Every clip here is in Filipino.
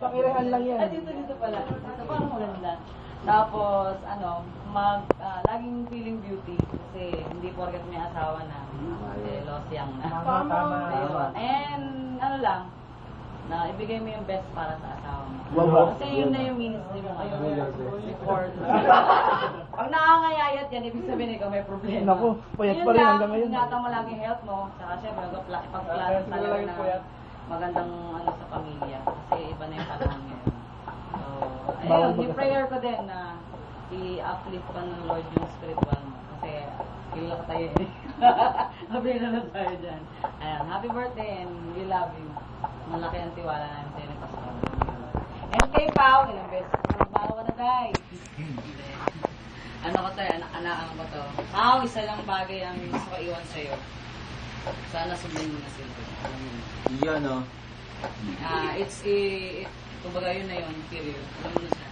Pakirehan lang yan. Dito pala. Dito parang maganda. Tapos, laging feeling beauty. Kasi hindi porket may asawa na. Los young na. Tama. And, na ibigay mo yung best para sa asawa mo. Wow. Kasi yun na yung ministry mo ngayon. Before. Pag nakangayayat yan, ibig sabihin ikaw may problema. Naku, payat pa rin hanggang ngayon. Ingatan mo lang yung health mo. Saka syempre, pag-plano talaga na magandang sa pamilya. Kasi iba na yung panahon ngayon. So, ayun, yung prayer ko din na i-uplift pa ng Lord yung spiritual mo. Kasi kilala tayo eh. Happy na lang tayo dyan. Ayan, happy birthday and we love you. Malaki ang tiwala namin sa'yo ni Pastor. And kay Pao, ilang beses na Pao ka na tayo. Ano ko tayo, anak-anaang ko to. Pao, isa lang bagay ang gusto ko iwan sa'yo. Sana sundin mo na sila. Alam mo yun. Yan o. Kumbaga yun na yun, period. Alam mo na siya.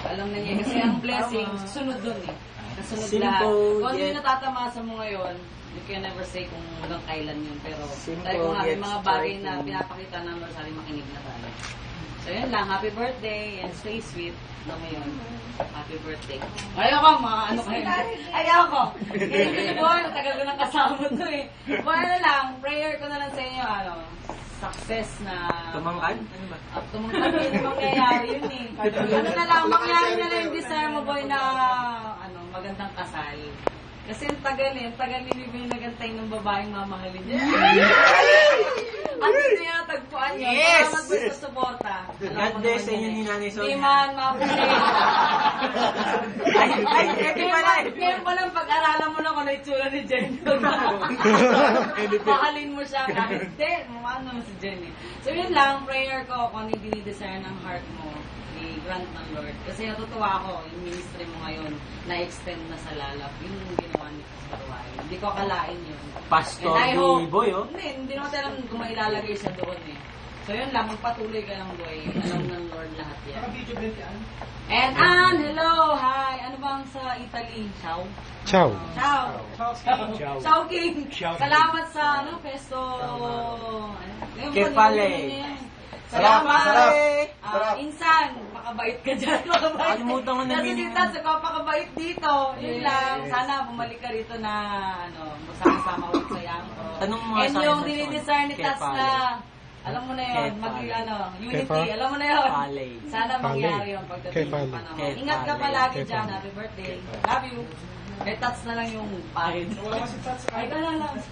Alam na niya. Kasi ang blessing, susunod dun eh. Nasunod lahat. Kung ano yung natatamasa mo ngayon, you can never say kung hanggang kailan yun. Pero dahil kung may mga bagay na pinapakita ng Rosary, makinig na tayo. So yun lang, happy birthday and stay sweet. Alam mo yun, happy birthday. Ayoko, mga ano kayo. Ayoko. Kasi boy, tagal ko nang kasama to eh. Boy, prayer ko na lang sa inyo, success na... Tumangkad? Ano ba? Tumangkad yun, mangyayari yun eh. Mangyayari na lang yung desire mo boy na, magandang kasal. Kasi ang tagal ni Bibi nagantay ng babaeng mamahalin niya. At hindi niya natagpuan niya. Yes! Salamat po sa suporta. God bless sa inyo ni Nanay Sonia. Hindi man, mapapalay. Ngayon pa lang pag-aralan mo na kung ano itsura ni Jenny. Mahalin mo siya kahit hindi. Mukhaan naman si Jenny. So yun lang, prayer ko kung ano yung dinidesire ng heart mo. I-grant ng Lord. Kasi natutuwa ako, yung ministry mo ngayon, na-extend na sa lalap. Yun yung ginawa ni Pastor Wai. Hindi ko akalain yun. Pastor Boy, oh? Hindi naman alam kung mailalagay siya doon eh. So yun lang, magpatuloy ka lang boy. Alam ng Lord lahat yan. And hello, hi. Ano bang sa Italy? Ciao? Ciao. Ciao King. Salamat sa pesto. Che palle. Salamat. Insan, makabait ka dyan. Kalimutan ko na Kasi Tita, sa pakabait dito. Yun lang. Sana bumalik ka rito na, masama-sama ulit sa yang. Tanong mo And sa yung akin, dinidesign ni Tats na, alam mo na yun, unity, alam mo na yun. Sana mangyari yung pagdating ng panahon. Ingat ka palagi dyan. Happy birthday. Love you. May Tats na lang yung pahid. Ay, ka na lang.